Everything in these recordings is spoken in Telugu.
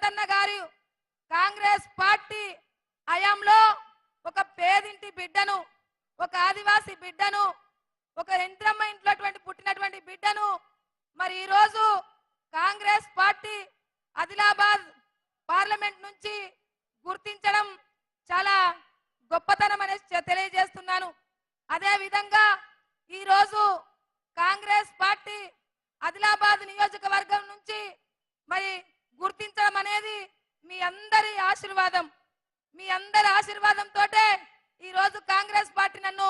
రేవంత్ అన్న గారు కాంగ్రెస్ పార్టీ హయాంలో ఒక పేదింటి బిడ్డను, ఒక ఆదివాసీ బిడ్డను, ఒక ఎంట్రమ్మ ఇంట్లో పుట్టినటువంటి బిడ్డను మరి ఈ రోజు కాంగ్రెస్ పార్టీ ఆదిలాబాద్ పార్లమెంట్ నుంచి గుర్తించడం చాలా గొప్పతనం అనేసి తెలియజేస్తున్నాను. అదే విధంగా ఈ రోజు కాంగ్రెస్ పార్టీ ఆదిలాబాద్ నియోజకవర్గం నుంచి మరి గుర్తించడం అనేది మీ అందరి ఆశీర్వాదం, మీ అందరి ఆశీర్వాదంతోటే ఈ రోజు కాంగ్రెస్ పార్టీ నన్ను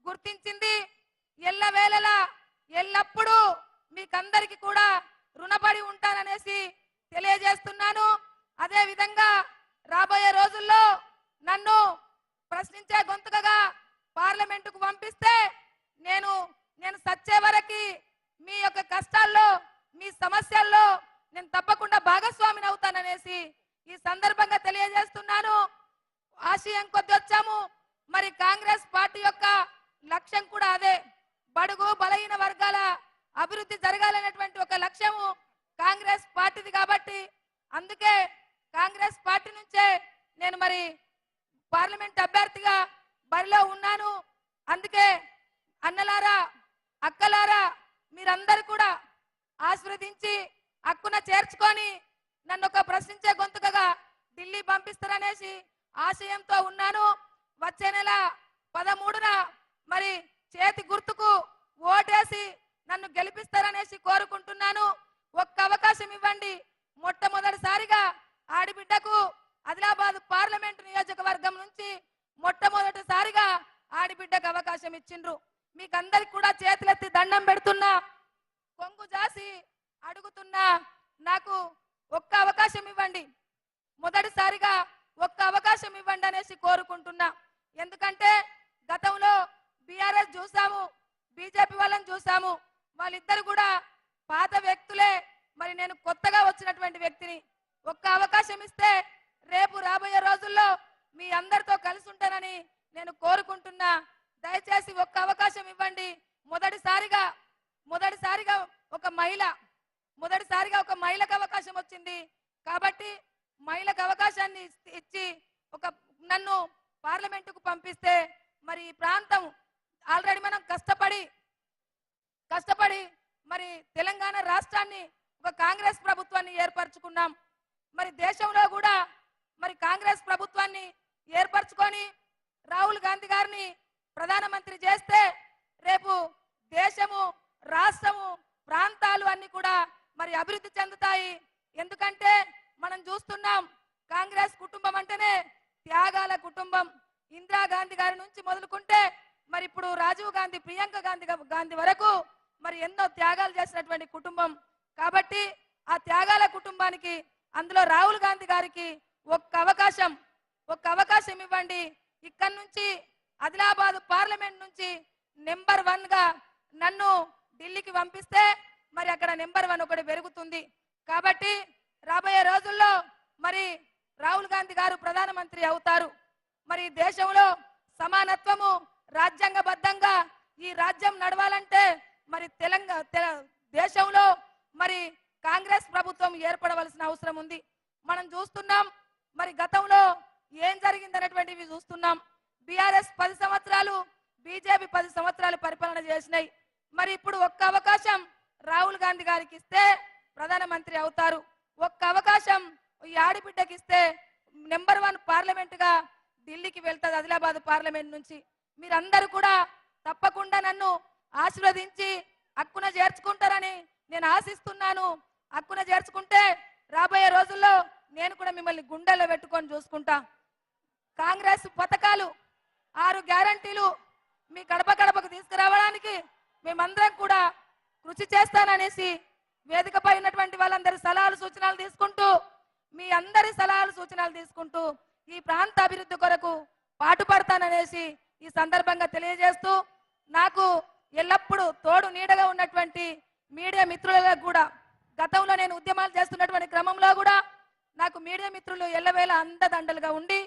గుర్తించింది. ఎల్లవేళలా ఎల్లప్పుడూ మీకందరికీ కూడా రుణపడి ఉంటాననేసి తెలియజేస్తున్నాను. అదే విధంగా రాబోయే రోజుల్లో నన్ను ప్రశ్నించే గొంతుకగా పార్లమెంటుకు పంపిస్తే నేను సచ్చే వరకు మీ యొక్క కష్టాల్లో, మీ సమస్యల్లో నేను తప్పకుండా భాగస్వామిని అవుతాననేసి ఈ సందర్భంగా తెలియజేస్తున్నాను. ఆశయం కొద్ది వచ్చాము. మరి కాంగ్రెస్ పార్టీ యొక్క లక్ష్యం కూడా అదే, బడుగు బలహీన వర్గాల అభివృద్ధి జరగాలనేటువంటి ఒక లక్ష్యము కాంగ్రెస్ పార్టీది. కాబట్టి అందుకే కాంగ్రెస్ పార్టీ నుంచే నేను మరి పార్లమెంట్ అభ్యర్థిగా బరిలో ఉన్నాను. అందుకే అన్నలారా, అక్కలారా మీరందరూ కూడా ఆశీర్వదించి హక్కున చేర్చుకొని నన్ను ఒక ప్రశ్నించే గొంతుకగా ఢిల్లీ పంపిస్తారనేసి ఆశయంతో ఉన్నాను. వచ్చే నెల 13న మరి చేతి గుర్తుకు ఓటేసి నన్ను గెలిపిస్తారనేసి కోరుకుంటున్నాను. ఒక్క అవకాశం ఇవ్వండి. మొట్టమొదటిసారిగా ఆడిబిడ్డకు ఆదిలాబాద్ పార్లమెంట్ నియోజకవర్గం నుంచి మొట్టమొదటిసారిగా ఆడిబిడ్డకు అవకాశం ఇచ్చిండ్రు. మీకందరికి కూడా చేతులెత్తి దండం పెడుతున్నా, కొంగు జాసి అడుగుతున్నా, నాకు ఒక్క అవకాశం ఇవ్వండి, మొదటిసారిగా ఒక్క అవకాశం ఇవ్వండి అనేసి కోరుకుంటున్నా. ఎందుకంటే గతంలో బీఆర్ఎస్ చూసాము, బీజేపీ వాళ్ళని చూసాము, వాళ్ళిద్దరు కూడా పాత వ్యక్తులే. మరి నేను కొత్తగా వచ్చినటువంటి వ్యక్తిని. ఒక్క అవకాశం ఇస్తే రేపు రాబోయే రోజుల్లో మీ అందరితో కలిసి ఉంటానని నేను కోరుకుంటున్నా. దయచేసి ఒక్క అవకాశం ఇవ్వండి. మొదటిసారిగా ఒక మహిళకు అవకాశం వచ్చింది. కాబట్టి మహిళకు అవకాశాన్ని ఇచ్చి నన్ను పార్లమెంటుకు పంపిస్తే మరి ఈ ప్రాంతం ఆల్రెడీ మనం కష్టపడి మరి తెలంగాణ రాష్ట్రాన్ని ఒక కాంగ్రెస్ ప్రభుత్వాన్ని ఏర్పరచుకున్నాం. మరి దేశంలో కూడా మరి కాంగ్రెస్ ప్రభుత్వాన్ని ఏర్పరచుకొని రాహుల్ గాంధీ గారిని ప్రధానమంత్రి చేస్తే రేపు దేశము, రాష్ట్రము, ప్రాంతాలు అన్ని కూడా మరి అభివృద్ధి చెందుతాయి. ఎందుకంటే మనం చూస్తున్నాం, కాంగ్రెస్ కుటుంబం అంటేనే త్యాగాల కుటుంబం. ఇందిరాగాంధీ గారి నుంచి మొదలుకుంటే మరి ఇప్పుడు రాజీవ్ గాంధీ, ప్రియాంక గాంధీ వరకు మరి ఎన్నో త్యాగాలు చేసినటువంటి కుటుంబం. కాబట్టి ఆ త్యాగాల కుటుంబానికి, అందులో రాహుల్ గాంధీ గారికి ఒక్క అవకాశం ఇవ్వండి. ఇక్కడి నుంచి ఆదిలాబాద్ పార్లమెంట్ నుంచి నెంబర్ 1 గా నన్ను ఢిల్లీకి పంపిస్తే మరి అక్కడ నెంబర్ 1 ఒకటి పెరుగుతుంది. కాబట్టి రాబోయే రోజుల్లో మరి రాహుల్ గాంధీ గారు ప్రధానమంత్రి అవుతారు. మరి దేశంలో సమానత్వము, రాజ్యాంగబద్ధంగా ఈ రాజ్యం నడవాలంటే మరి దేశంలో మరి కాంగ్రెస్ ప్రభుత్వం ఏర్పడవలసిన అవసరం ఉంది. మనం చూస్తున్నాం, మరి గతంలో ఏం జరిగిందనేటువంటివి చూస్తున్నాం. బీఆర్ఎస్ 10 సంవత్సరాలు, బీజేపీ 10 సంవత్సరాలు పరిపాలన చేసినాయి. మరి ఇప్పుడు ఒక్క అవకాశం రాహుల్ గాంధీ గారికి ఇస్తే ప్రధానమంత్రి అవుతారు. ఒక్క అవకాశం ఈ ఆడిబిడ్డకి ఇస్తే నెంబర్ 1 పార్లమెంట్ గా ఢిల్లీకి వెళ్తాది ఆదిలాబాద్ పార్లమెంట్ నుంచి. మీరందరూ కూడా తప్పకుండా నన్ను ఆశీర్వదించి హక్కున చేర్చుకుంటారని నేను ఆశిస్తున్నాను. హక్కున చేర్చుకుంటే రాబోయే రోజుల్లో నేను కూడా మిమ్మల్ని గుండెల్లో పెట్టుకొని చూసుకుంటా. కాంగ్రెస్ పథకాలు, 6 గ్యారంటీలు మీ గడపకు తీసుకురావడానికి మేమందరం కూడా కృషి చేస్తాననేసి వేదికపై ఉన్నటువంటి వాళ్ళందరి సలహాలు సూచనలు తీసుకుంటూ, మీ అందరి సలహాలు సూచనలు తీసుకుంటూ ఈ ప్రాంత అభివృద్ధి కొరకు పాటుపడతాననేసి ఈ సందర్భంగా తెలియజేస్తూ, నాకు ఎల్లప్పుడూ తోడు నీడగా ఉన్నటువంటి మీడియా మిత్రులకు కూడా, గతంలో నేను ఉద్యమాలు చేస్తున్నటువంటి క్రమంలో కూడా నాకు మీడియా మిత్రులు ఎల్లవేళ అండదండలుగా ఉండి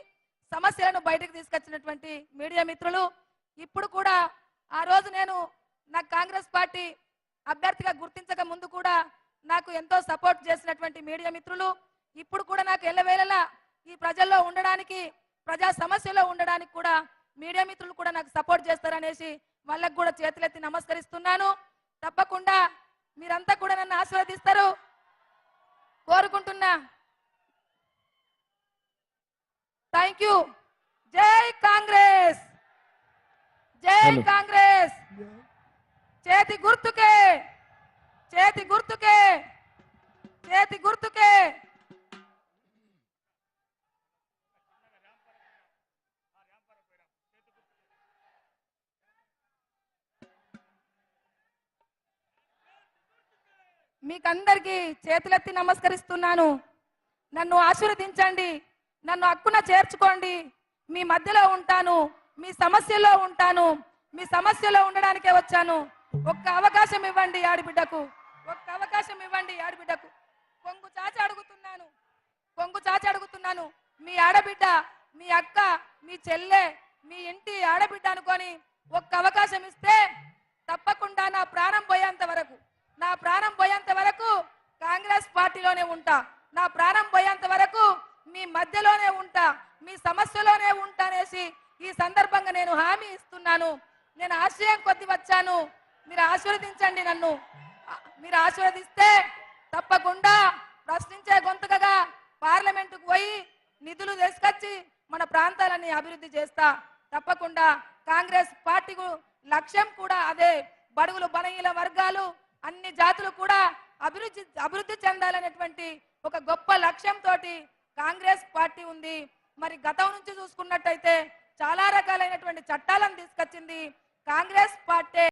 సమస్యలను బయటకు తీసుకొచ్చినటువంటి మీడియా మిత్రులు, ఇప్పుడు కూడా ఆ రోజు నాకు కాంగ్రెస్ పార్టీ అభ్యర్థిగా గుర్తించక ముందు కూడా నాకు ఎంతో సపోర్ట్ చేసినటువంటి మీడియా మిత్రులు ఇప్పుడు కూడా నాకు ఎల్లవేళలా ఈ ప్రజల్లో ఉండడానికి, ప్రజా సమస్యలో ఉండడానికి కూడా మీడియా మిత్రులు కూడా నాకు సపోర్ట్ చేస్తారనేసి వాళ్ళకు కూడా చేతులెత్తి నమస్కరిస్తున్నాను. తప్పకుండా మీరంతా కూడా నన్ను ఆశీర్వదిస్తారు కోరుకుంటున్నా. Thank you. జై కాంగ్రెస్, జై కాంగ్రెస్. చేతి గుర్తుకే, చేతి గుర్తుకే, చేతి గుర్తుకే. మీకందరికీ చేతులెత్తి నమస్కరిస్తున్నాను. నన్ను ఆశీర్వదించండి, నన్ను హక్కున చేర్చుకోండి. మీ మధ్యలో ఉంటాను, మీ సమస్యలో ఉంటాను. మీ సమస్యలో ఉండడానికే వచ్చాను. ఒక్క అవకాశం ఇవ్వండి ఆడబిడ్డకు, ఒక్క అవకాశం ఇవ్వండి ఆడబిడ్డకు. కొంగు చాచి అడుగుతున్నాను, కొంగు చాచి అడుగుతున్నాను. మీ ఆడబిడ్డ, మీ అక్క, మీ చెల్లె, మీ ఇంటి ఆడబిడ్డ అనుకొని ఒక్క అవకాశం ఇస్తే తప్పకుండా నా ప్రాణం పోయేంత వరకు, నా ప్రాణం పోయేంత వరకు కాంగ్రెస్ పార్టీలోనే ఉంటా. నా ప్రాణం పోయేంత వరకు మీ మధ్యలోనే ఉంటా, మీ సమస్యలోనే ఉంటానేసి ఈ సందర్భంగా నేను హామీ ఇస్తున్నాను. నేను ఆశయం కొద్ది వచ్చాను. మీరు ఆశీర్వదించండి నన్ను. మీరు ఆశీర్వదిస్తే తప్పకుండా ప్రశ్నించే గొంతుకగా పార్లమెంటుకు పోయి నిధులు తీసుకొచ్చి మన ప్రాంతాలని అభివృద్ధి చేస్తా. తప్పకుండా కాంగ్రెస్ పార్టీ లక్ష్యం కూడా అదే. బడుగులు బలహీన వర్గాలు అన్ని జాతులు కూడా అభివృద్ధి చెందాలనేటువంటి ఒక గొప్ప లక్ష్యంతో కాంగ్రెస్ పార్టీ ఉంది. మరి గతం నుంచి చూసుకున్నట్టయితే చాలా రకాలైనటువంటి చట్టాలను తీసుకొచ్చింది కాంగ్రెస్ పార్టీ.